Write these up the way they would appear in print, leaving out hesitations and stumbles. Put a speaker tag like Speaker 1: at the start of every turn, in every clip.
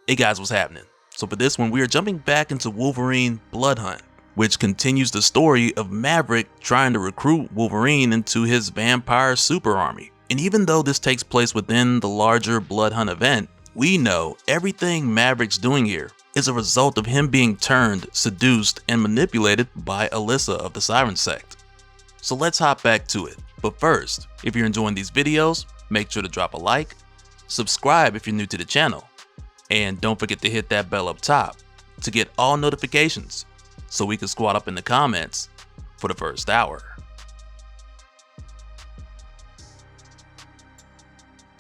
Speaker 1: Hey guys, what's happening? So for this one, we are jumping back into Wolverine Blood Hunt, which continues the story of Maverick trying to recruit Wolverine into his vampire super army. And even though this takes place within the larger Blood Hunt event, we know everything Maverick's doing here is a result of him being turned, seduced, and manipulated by Alyssa of the Siren Sect. So let's hop back to it. But first, if you're enjoying these videos, make sure to drop a like, subscribe if you're new to the channel, and don't forget to hit that bell up top to get all notifications so we can squat up in the comments for the first hour.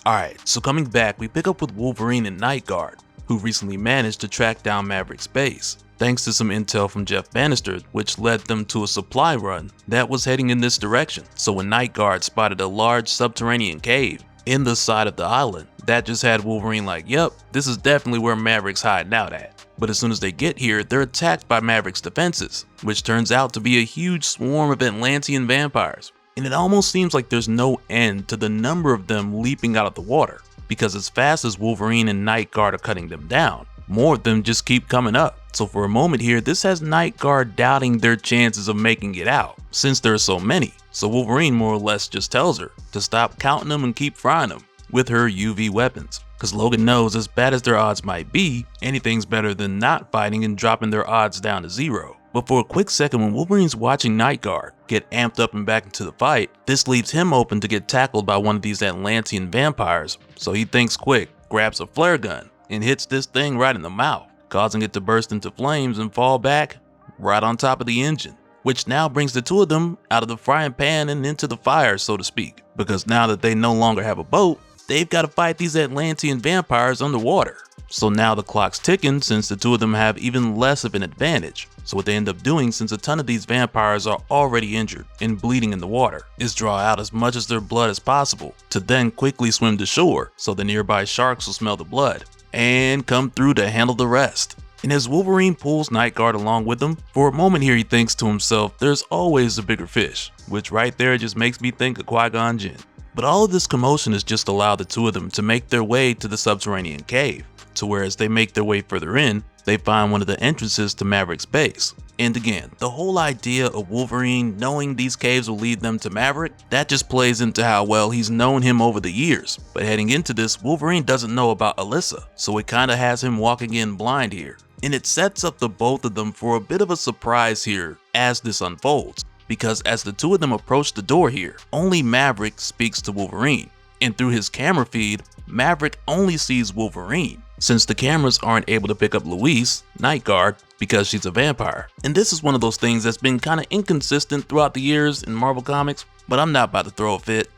Speaker 1: Alright, so coming back, we pick up with Wolverine and Nightguard, who recently managed to track down Maverick's base, thanks to some intel from Jeff Bannister, which led them to a supply run that was heading in this direction. So when Nightguard spotted a large subterranean cave in the side of the island, that just had Wolverine like, yep, this is definitely where Maverick's hiding out at. But as soon as they get here, they're attacked by Maverick's defenses, which turns out to be a huge swarm of Atlantean vampires. And it almost seems like there's no end to the number of them leaping out of the water, because as fast as Wolverine and Nightguard are cutting them down, more of them just keep coming up. So for a moment here, this has Nightguard doubting their chances of making it out, since there are so many. So Wolverine more or less just tells her to stop counting them and keep frying them with her UV weapons, because Logan knows as bad as their odds might be, anything's better than not fighting and dropping their odds down to zero. But for a quick second, when Wolverine's watching Nightguard get amped up and back into the fight, this leaves him open to get tackled by one of these Atlantean vampires. So he thinks quick, grabs a flare gun, and hits this thing right in the mouth, causing it to burst into flames and fall back right on top of the engine, which now brings the two of them out of the frying pan and into the fire, so to speak, because now that they no longer have a boat, they've got to fight these Atlantean vampires underwater. So now the clock's ticking, since the two of them have even less of an advantage. So what they end up doing, since a ton of these vampires are already injured and bleeding in the water, is draw out as much of their blood as possible to then quickly swim to shore so the nearby sharks will smell the blood and come through to handle the rest. And as Wolverine pulls Nightguard along with him, for a moment here he thinks to himself, there's always a bigger fish, which right there just makes me think of Qui-Gon Jinn. But all of this commotion has just allowed the two of them to make their way to the subterranean cave, to where as they make their way further in, they find one of the entrances to Maverick's base. And again, the whole idea of Wolverine knowing these caves will lead them to Maverick, that just plays into how well he's known him over the years. But heading into this, Wolverine doesn't know about Alyssa, so it kinda has him walking in blind here. And it sets up the both of them for a bit of a surprise here as this unfolds, because as the two of them approach the door here, only Maverick speaks to Wolverine. And through his camera feed, Maverick only sees Wolverine, since the cameras aren't able to pick up Louise, Nightguard, because she's a vampire. And this is one of those things that's been kinda inconsistent throughout the years in Marvel Comics, but I'm not about to throw a fit.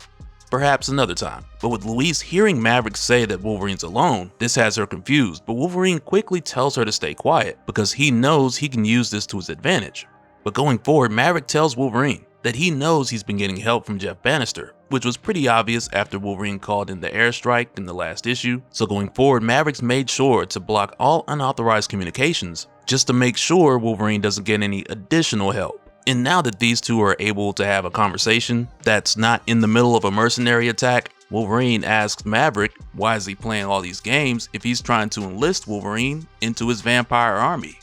Speaker 1: Perhaps another time. But with Louise hearing Maverick say that Wolverine's alone, this has her confused, but Wolverine quickly tells her to stay quiet, because he knows he can use this to his advantage. But going forward, Maverick tells Wolverine that he knows he's been getting help from Jeff Bannister, which was pretty obvious after Wolverine called in the airstrike in the last issue. So going forward, Maverick's made sure to block all unauthorized communications just to make sure Wolverine doesn't get any additional help. And now that these two are able to have a conversation that's not in the middle of a mercenary attack, Wolverine asks Maverick why is he playing all these games if he's trying to enlist Wolverine into his vampire army.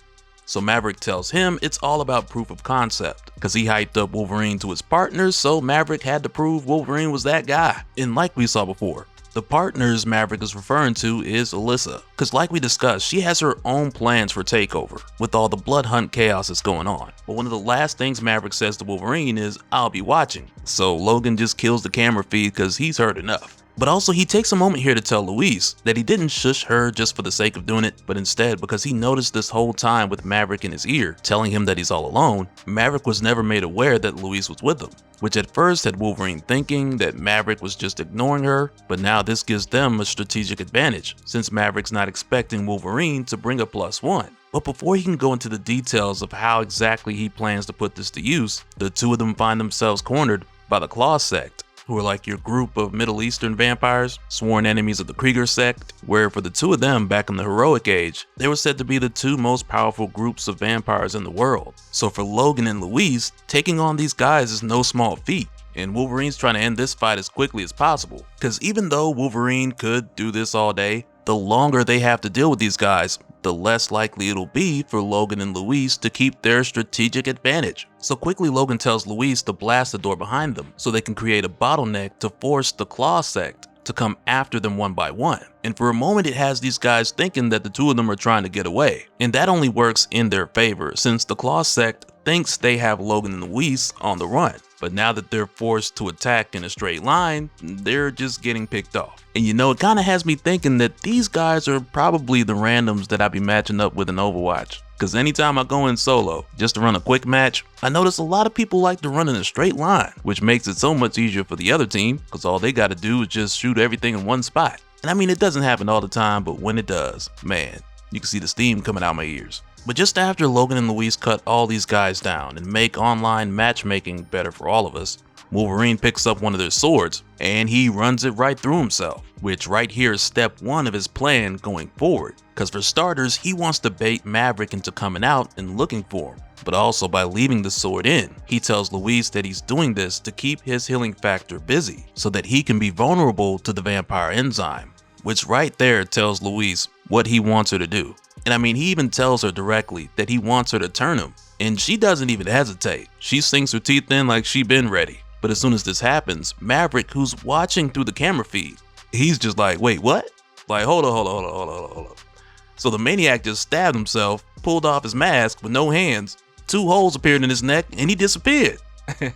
Speaker 1: So Maverick tells him it's all about proof of concept, because he hyped up Wolverine to his partners, so Maverick had to prove Wolverine was that guy. And like we saw before, the partners Maverick is referring to is Alyssa, because like we discussed, she has her own plans for takeover with all the blood hunt chaos that's going on. But one of the last things Maverick says to Wolverine is, I'll be watching. So Logan just kills the camera feed because he's heard enough. But also he takes a moment here to tell Louise that he didn't shush her just for the sake of doing it, but instead because he noticed this whole time with Maverick in his ear telling him that he's all alone, Maverick was never made aware that Louise was with him, which at first had Wolverine thinking that Maverick was just ignoring her, but now this gives them a strategic advantage since Maverick's not expecting Wolverine to bring a +1. But before he can go into the details of how exactly he plans to put this to use, the two of them find themselves cornered by the Claw sect, who are like your group of Middle Eastern vampires, sworn enemies of the Krieger sect, where for the two of them back in the heroic age, they were said to be the two most powerful groups of vampires in the world. So for Logan and Louise, taking on these guys is no small feat, and Wolverine's trying to end this fight as quickly as possible, because even though Wolverine could do this all day, the longer they have to deal with these guys, the less likely it'll be for Logan and Luis to keep their strategic advantage. So quickly Logan tells Luis to blast the door behind them so they can create a bottleneck to force the Claw sect to come after them one by one. And for a moment it has these guys thinking that the two of them are trying to get away. And that only works in their favor since the Claw sect thinks they have Logan and Luis on the run. But now that they're forced to attack in a straight line, they're just getting picked off. And you know, it kind of has me thinking that these guys are probably the randoms that I'd be matching up with in Overwatch. Cause anytime I go in solo, just to run a quick match, I notice a lot of people like to run in a straight line, which makes it so much easier for the other team, cause all they gotta do is just shoot everything in one spot. And I mean, it doesn't happen all the time, but when it does, man, you can see the steam coming out my ears. But just after Logan and Luis cut all these guys down and make online matchmaking better for all of us, Wolverine picks up one of their swords and he runs it right through himself, which right here is step one of his plan going forward. Cause for starters, he wants to bait Maverick into coming out and looking for him. But also by leaving the sword in, he tells Luis that he's doing this to keep his healing factor busy so that he can be vulnerable to the vampire enzyme, which right there tells Luis what he wants her to do. And I mean, he even tells her directly that he wants her to turn him, and she doesn't even hesitate. She sinks her teeth in like she been ready. But as soon as this happens, Maverick, who's watching through the camera feed, he's just like, wait, what? Like, hold on. So the maniac just stabbed himself, pulled off his mask with no hands, 2 holes appeared in his neck, and he disappeared. And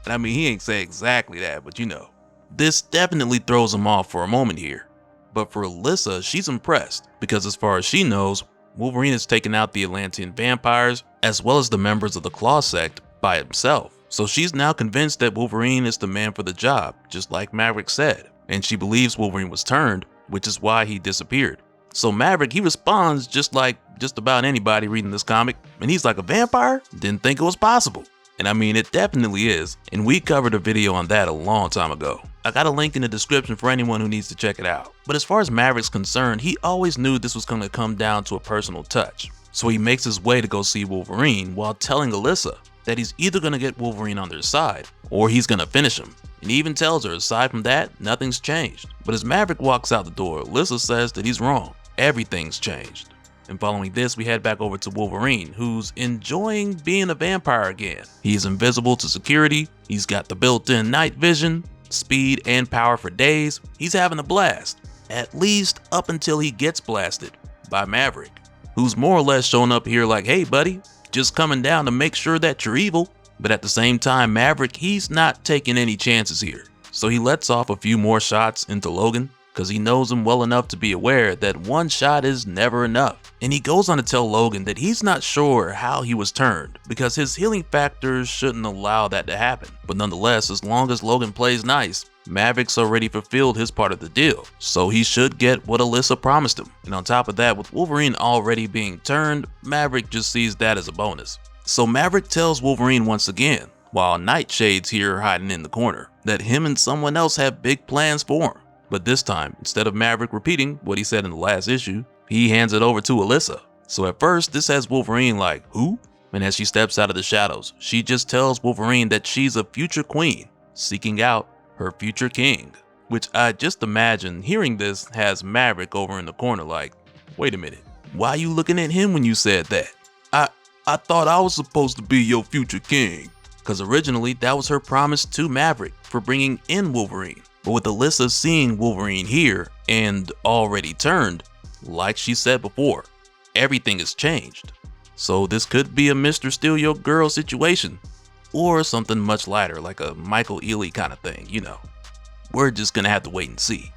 Speaker 1: I mean, he ain't say exactly that, but you know. This definitely throws him off for a moment here. But for Alyssa, she's impressed because as far as she knows, Wolverine has taken out the Atlantean vampires as well as the members of the Claw sect by himself. So she's now convinced that Wolverine is the man for the job, just like Maverick said. And she believes Wolverine was turned, which is why he disappeared. So Maverick, he responds just like just about anybody reading this comic, and he's like, a vampire? Didn't think it was possible. And I mean, it definitely is, and we covered a video on that a long time ago. I got a link in the description for anyone who needs to check it out. But as far as Maverick's concerned, he always knew this was going to come down to a personal touch. So he makes his way to go see Wolverine while telling Alyssa that he's either going to get Wolverine on their side or he's going to finish him. And he even tells her aside from that, nothing's changed. But as Maverick walks out the door, Alyssa says that he's wrong. Everything's changed. And following this, we head back over to Wolverine, who's enjoying being a vampire again. He's invisible to security, he's got the built-in night vision, speed and power for days. He's having a blast, at least up until he gets blasted by Maverick, who's more or less showing up here like, hey buddy, just coming down to make sure that you're evil. But at the same time, Maverick, he's not taking any chances here. So he lets off a few more shots into Logan, because he knows him well enough to be aware that one shot is never enough. And he goes on to tell Logan that he's not sure how he was turned, because his healing factors shouldn't allow that to happen. But nonetheless, as long as Logan plays nice, Maverick's already fulfilled his part of the deal, so he should get what Alyssa promised him. And on top of that, with Wolverine already being turned, Maverick just sees that as a bonus. So Maverick tells Wolverine once again, while Nightshade's here hiding in the corner, that him and someone else have big plans for him. But this time, instead of Maverick repeating what he said in the last issue, he hands it over to Alyssa. So at first, this has Wolverine like, who? And as she steps out of the shadows, she just tells Wolverine that she's a future queen, seeking out her future king. Which I just imagine hearing this has Maverick over in the corner like, wait a minute, why are you looking at him when you said that? I thought I was supposed to be your future king. Because originally, that was her promise to Maverick for bringing in Wolverine. But with Alyssa seeing Wolverine here and already turned, like she said before, everything has changed. So this could be a Mr. Steal Your Girl situation, or something much lighter like a Michael Ealy kind of thing, you know. We're just gonna have to wait and see.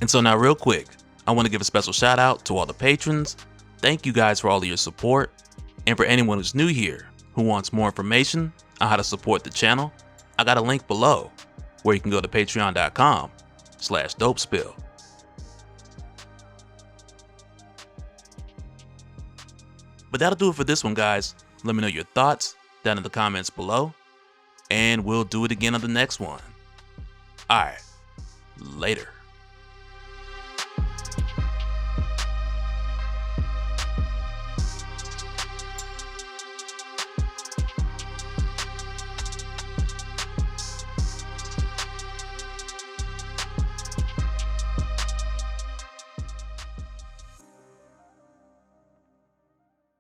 Speaker 1: And so now real quick, I want to give a special shout out to all the patrons. Thank you guys for all of your support. And for anyone who's new here who wants more information on how to support the channel, I got a link below where you can go to patreon.com/dopespill. But that'll do it for this one, guys. Let me know your thoughts down in the comments below, and we'll do it again on the next one. Alright, later.